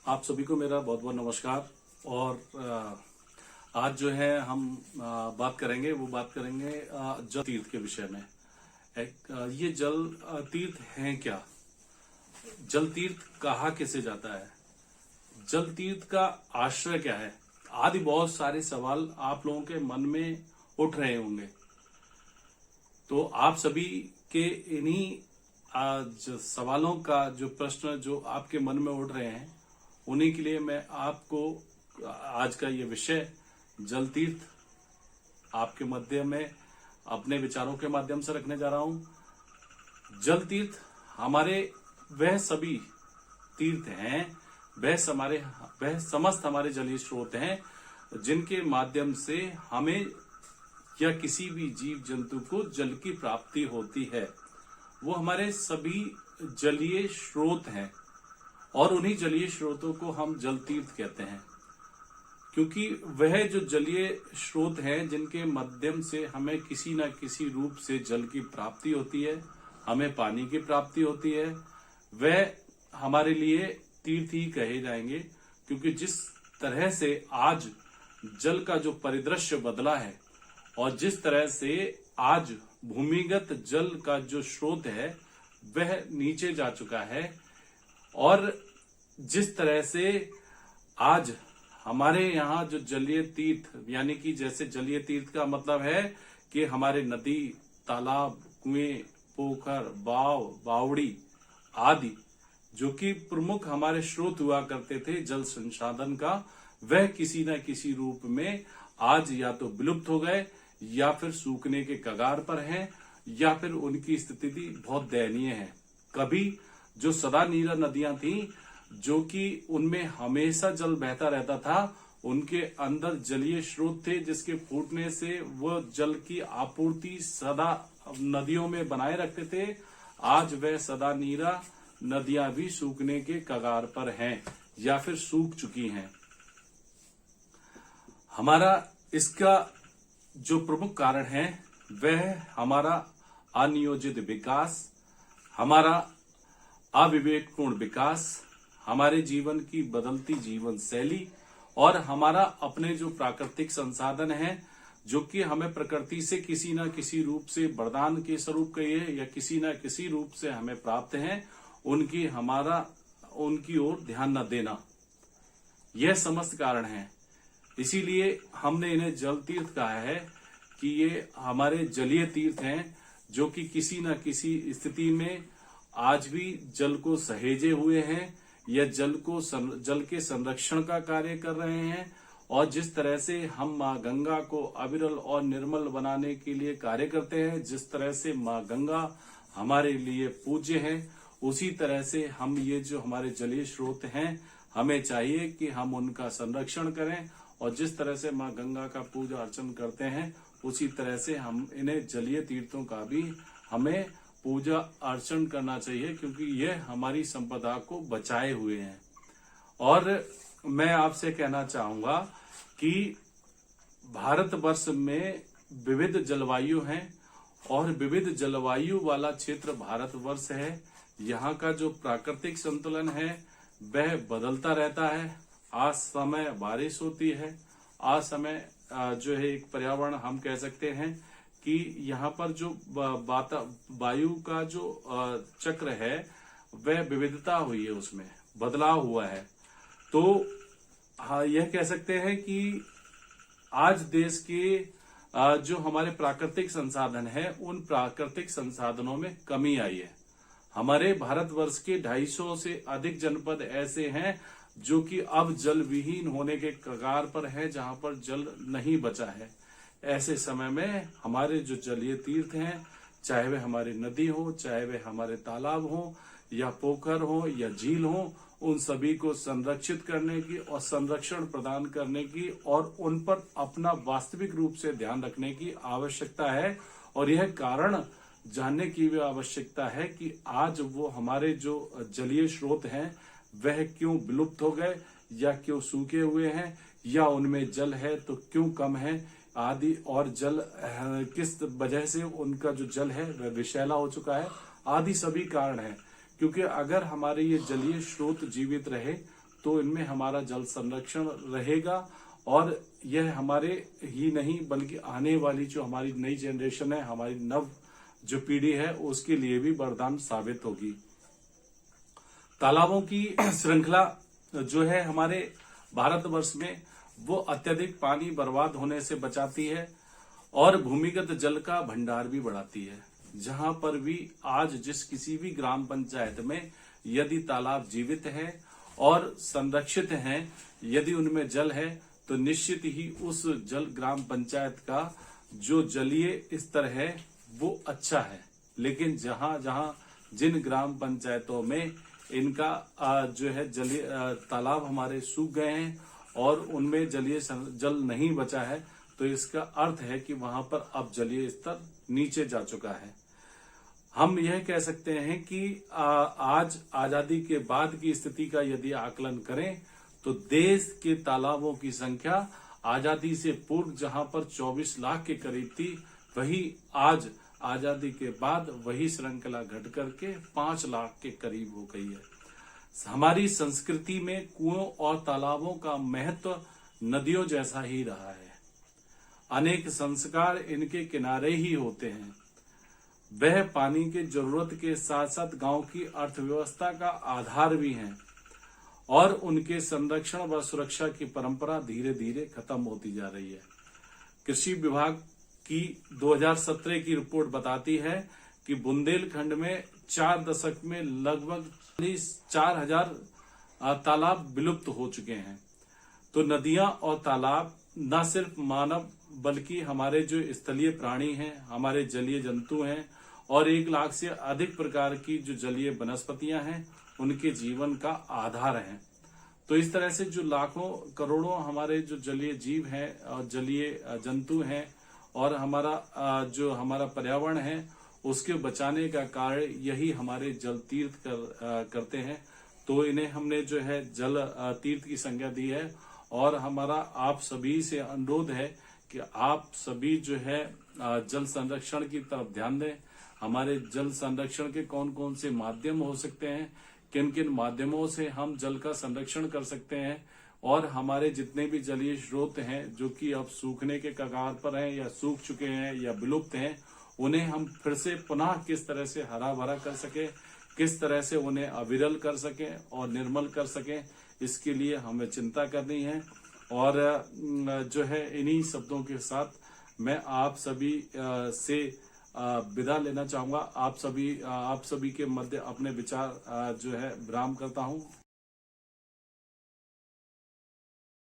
आप सभी को मेरा बहुत बहुत नमस्कार। और आज जो है हम बात करेंगे जल तीर्थ के विषय में। ये जल तीर्थ हैं क्या? जल तीर्थ कहा किसे जाता है? जल तीर्थ का आश्रय क्या है? आदि बहुत सारे सवाल आप लोगों के मन में उठ रहे होंगे। तो आप सभी के इन्हीं सवालों का जो प्रश्न जो आपके मन में उठ रहे हैं, उन्हीं के लिए मैं आपको आज का ये विषय जल तीर्थ आपके मध्य में अपने विचारों के माध्यम से रखने जा रहा हूं। जल तीर्थ हमारे वह सभी तीर्थ हैं, वह समस्त हमारे जलीय स्रोत हैं जिनके माध्यम से हमें या किसी भी जीव जंतु को जल की प्राप्ति होती है। वो हमारे सभी जलीय स्रोत हैं और उन्हीं जलीय स्रोतों को हम जल तीर्थ कहते हैं, क्योंकि वह जो जलीय स्रोत हैं जिनके माध्यम से हमें किसी न किसी रूप से जल की प्राप्ति होती है, हमें पानी की प्राप्ति होती है, वह हमारे लिए तीर्थ ही कहे जाएंगे। क्योंकि जिस तरह से आज जल का जो परिदृश्य बदला है और जिस तरह से आज भूमिगत जल का जो स्रोत है वह नीचे जा चुका है, और जिस तरह से आज हमारे यहाँ जो जलीय तीर्थ, यानी कि जैसे जलीय तीर्थ का मतलब है कि हमारे नदी, तालाब, कुएं, पोखर, बाव, बावड़ी आदि जो कि प्रमुख हमारे स्रोत हुआ करते थे जल संसाधन का, वह किसी न किसी रूप में आज या तो विलुप्त हो गए या फिर सूखने के कगार पर हैं, या फिर उनकी स्थिति बहुत दयनीय है। कभी जो सदा नीरा नदियां थीं, जो कि उनमें हमेशा जल बहता रहता था, उनके अंदर जलीय स्रोत थे जिसके फूटने से वो जल की आपूर्ति सदा नदियों में बनाए रखते थे। आज वह सदा नीरा नदियां भी सूखने के कगार पर हैं या फिर सूख चुकी हैं। हमारा इसका जो प्रमुख कारण है वह हमारा अनियोजित विकास, हमारा अविवेकपूर्ण विकास, हमारे जीवन की बदलती जीवन शैली और हमारा अपने जो प्राकृतिक संसाधन हैं, जो कि हमें प्रकृति से किसी न किसी रूप से वरदान के स्वरूप कहिए या किसी न किसी रूप से हमें प्राप्त हैं, उनकी ओर ध्यान न देना, यह समस्त कारण है। इसीलिए हमने इन्हें जल तीर्थ कहा है कि ये हमारे जलीय तीर्थ हैं, जो कि किसी न किसी स्थिति में आज भी जल को सहेजे हुए हैं या जल के संरक्षण का कार्य कर रहे हैं। और जिस तरह से हम माँ गंगा को अविरल और निर्मल बनाने के लिए कार्य करते हैं, जिस तरह से माँ गंगा हमारे लिए पूज्य है, उसी तरह से हम ये जो हमारे जलीय स्रोत हैं, हमें चाहिए कि हम उनका संरक्षण करें। और जिस तरह से माँ गंगा का पूजा अर्चन करते हैं, उसी तरह से हम इन्हें जलीय तीर्थों का भी हमें पूजा अर्चन करना चाहिए, क्योंकि यह हमारी संपदा को बचाए हुए हैं। और मैं आपसे कहना चाहूंगा कि भारतवर्ष में विविध जलवायु हैं और विविध जलवायु वाला क्षेत्र भारतवर्ष है। यहाँ का जो प्राकृतिक संतुलन है वह बदलता रहता है। आज समय बारिश होती है, आज समय जो है एक पर्यावरण हम कह सकते हैं कि यहाँ पर जो वायु का जो चक्र है वह विविधता हुई है, उसमें बदलाव हुआ है। तो हाँ, यह कह सकते हैं कि आज देश के जो हमारे प्राकृतिक संसाधन है, उन प्राकृतिक संसाधनों में कमी आई है। हमारे भारतवर्ष के 250 से अधिक जनपद ऐसे हैं जो कि अब जल विहीन होने के कगार पर है, जहां पर जल नहीं बचा है। ऐसे समय में हमारे जो जलीय तीर्थ हैं, चाहे वे हमारी नदी हो, चाहे वे हमारे तालाब हो या पोखर हो या झील हो, उन सभी को संरक्षित करने की और संरक्षण प्रदान करने की और उन पर अपना वास्तविक रूप से ध्यान रखने की आवश्यकता है। और यह कारण जानने की भी आवश्यकता है कि आज वो हमारे जो जलीय स्रोत हैं वह क्यों विलुप्त हो गए या क्यों सूखे हुए हैं, या उनमें जल है तो क्यों कम है आदि, और जल किस वजह से उनका जो जल है वह विषैला हो चुका है आदि सभी कारण है। क्योंकि अगर हमारे ये जलीय स्रोत जीवित रहे तो इनमें हमारा जल संरक्षण रहेगा और यह हमारे ही नहीं बल्कि आने वाली जो हमारी नई जनरेशन है, हमारी नव जो पीढ़ी है, उसके लिए भी वरदान साबित होगी। तालाबों की श्रृंखला जो है हमारे भारतवर्ष में, वो अत्यधिक पानी बर्बाद होने से बचाती है और भूमिगत जल का भंडार भी बढ़ाती है। जहां पर भी आज जिस किसी भी ग्राम पंचायत में यदि तालाब जीवित है और संरक्षित हैं, यदि उनमें जल है, तो निश्चित ही उस जल ग्राम पंचायत का जो जलीय स्तर है वो अच्छा है। लेकिन जहां जहां जिन ग्राम पंचायतों में इनका जो है जलीय तालाब हमारे सूख गए हैं और उनमें जलीय जल नहीं बचा है, तो इसका अर्थ है कि वहां पर अब जलीय स्तर नीचे जा चुका है। हम यह कह सकते हैं कि आज आजादी के बाद की स्थिति का यदि आकलन करें तो देश के तालाबों की संख्या आजादी से पूर्व जहां पर 24 लाख के करीब थी, वही आज आजादी के बाद वही श्रृंखला घट करके 5 लाख के करीब हो गई है। हमारी संस्कृति में कुओं और तालाबों का महत्व नदियों जैसा ही रहा है। अनेक संस्कार इनके किनारे ही होते हैं। वह पानी की जरूरत के साथ साथ गांव की अर्थव्यवस्था का आधार भी हैं और उनके संरक्षण व सुरक्षा की परंपरा धीरे धीरे खत्म होती जा रही है। कृषि विभाग की 2017 की रिपोर्ट बताती है कि बुंदेलखंड में 4 दशक में लगभग 4,000 तालाब विलुप्त हो चुके हैं। तो नदियां और तालाब न सिर्फ मानव बल्कि हमारे जो स्थलीय प्राणी हैं, हमारे जलीय जंतु हैं और 1 लाख से अधिक प्रकार की जो जलीय वनस्पतियां हैं, उनके जीवन का आधार हैं। तो इस तरह से जो लाखों करोड़ों हमारे जो जलीय जीव हैं और जलीय जंतु हैं और हमारा पर्यावरण है, उसके बचाने का कार्य यही हमारे जल तीर्थ करते हैं। तो इन्हें हमने जो है जल तीर्थ की संज्ञा दी है और हमारा आप सभी से अनुरोध है कि आप सभी जो है जल संरक्षण की तरफ ध्यान दें। हमारे जल संरक्षण के कौन कौन से माध्यम हो सकते हैं, किन किन माध्यमों से हम जल का संरक्षण कर सकते हैं और हमारे जितने भी जलीय स्रोत हैं जो कि अब सूखने के कगार पर हैं या सूख चुके हैं या विलुप्त हैं, उन्हें हम फिर से पुनः किस तरह से हरा भरा कर सकें, किस तरह से उन्हें अविरल कर सकें और निर्मल कर सकें, इसके लिए हमें चिंता करनी है। और जो है इन्हीं शब्दों के साथ मैं आप सभी से विदा लेना चाहूंगा। आप सभी के मध्य अपने विचार जो है विराम करता हूं।